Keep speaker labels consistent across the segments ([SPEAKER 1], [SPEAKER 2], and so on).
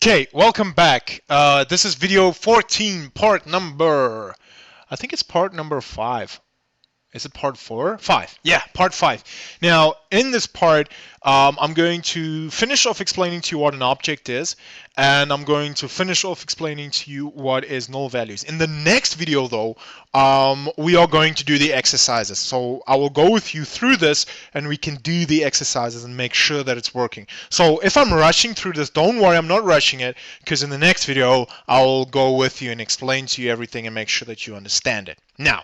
[SPEAKER 1] Okay, welcome back. This is video 14, part number, I think it's part number 5. Is it part 4? 5. Yeah, part 5. Now, in this part, I'm going to finish off explaining to you what an object is, and I'm going to finish off explaining to you what is null values. In the next video, though, we are going to do the exercises. So I will go with you through this, and we can do the exercises and make sure that it's working. So if I'm rushing through this, don't worry, I'm not rushing it, because in the next video, I'll go with you and explain to you everything and make sure that you understand it. Now,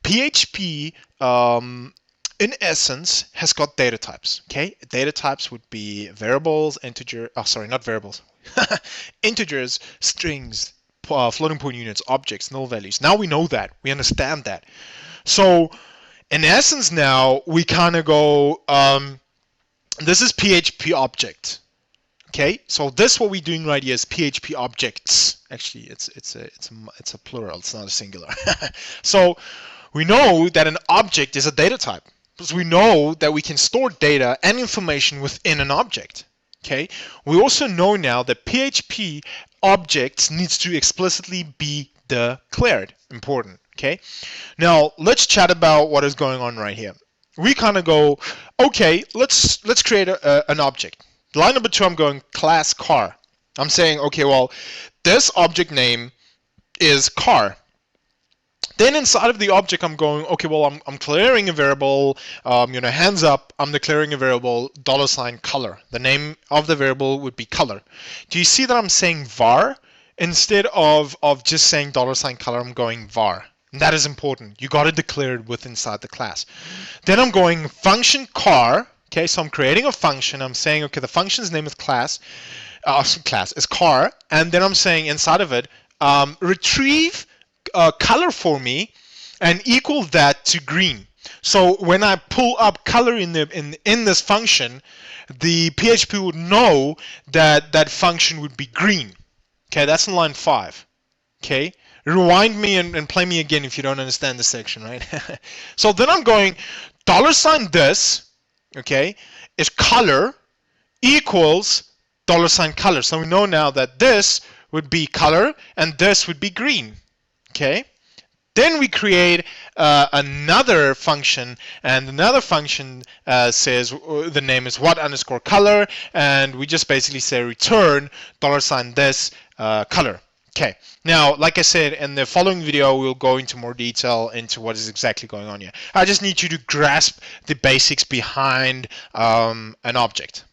[SPEAKER 1] PHP, in essence, has got data types. Okay, data types would be variables, integer. Oh, sorry, not variables. Integers, strings, floating point units, objects, null values. Now we know that. We understand that. So, in essence, now we kind of go. This is PHP object. Okay, so this what we're doing right here is PHP objects. Actually, it's a plural. It's not a singular. So we know that an object is a data type because we know that we can store data and information within an object. Okay, we also know now that PHP objects needs to explicitly be declared. Important. Okay, now let's chat about what is going on right here. We kind of go, okay, let's create an object. Line number 2, I'm going class car. I'm saying, okay, well, this object name is car. Then inside of the object, I'm going, okay, well, I'm declaring a variable, hands up, I'm declaring a variable $color. The name of the variable would be color. Do you see that I'm saying var? Instead of just saying $color, I'm going var. And that is important. You got to declare it with inside the class. Then I'm going function car. Okay, so I'm creating a function. I'm saying, okay, the function's name is class is car, and then I'm saying inside of it, retrieve color for me and equal that to green. So when I pull up color in this function, the PHP would know that that function would be green. Okay, that's in line 5. Okay, rewind me and play me again if you don't understand this section, right? So then I'm going $this. Okay, is color equals $color. So we know now that this would be color and this would be green. Okay, then we create another function, and another function says the name is what_color, and we just basically say return $this color. Okay, now, like I said, in the following video, we'll go into more detail into what is exactly going on here. I just need you to grasp the basics behind an object.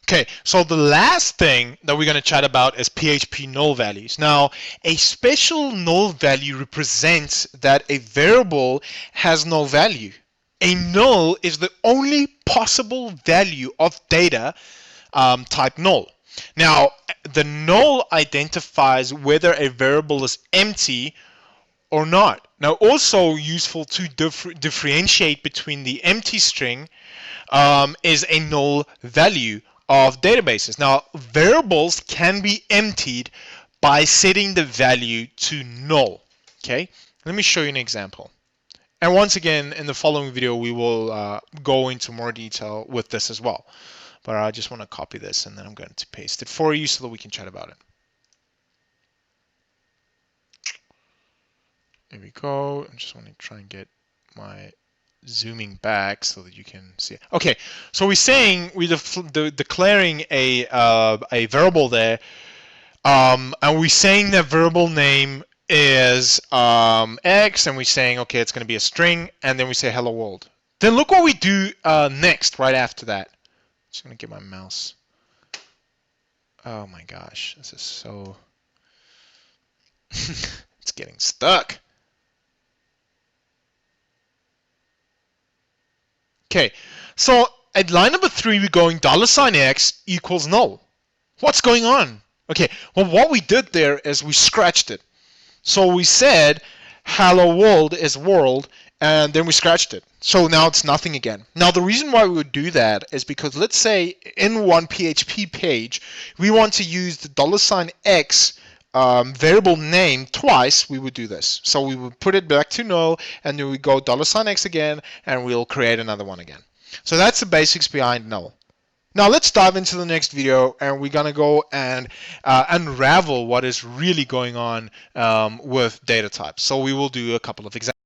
[SPEAKER 1] Okay, so the last thing that we're going to chat about is PHP null values. Now, a special null value represents that a variable has no value. A null is the only possible value of data type null. Now, the null identifies whether a variable is empty or not. Now, also useful to differentiate between the empty string is a null value of databases. Now, variables can be emptied by setting the value to null. Okay, let me show you an example. And once again, in the following video, we will go into more detail with this as well. But I just want to copy this, and then I'm going to paste it for you so that we can chat about it. There we go. I just want to try and get my zooming back so that you can see it. Okay, so we're saying we're declaring a variable there, and we're saying that variable name is X, and we're saying, okay, it's going to be a string, and then we say hello world. Then look what we do next, right after that. Just gonna get my mouse. Oh my gosh, this is so it's getting stuck. Okay, so at line number 3, we're going $x equals null. What's going on? Okay, well, what we did there is we scratched it. So we said hello world is world, and then we scratched it. So now it's nothing again. Now, the reason why we would do that is because, let's say in one PHP page, we want to use the $x variable name twice, we would do this. So we would put it back to null, and then we go $x again, and we'll create another one again. So that's the basics behind null. Now let's dive into the next video, and we're gonna go and unravel what is really going on with data types. So we will do a couple of examples.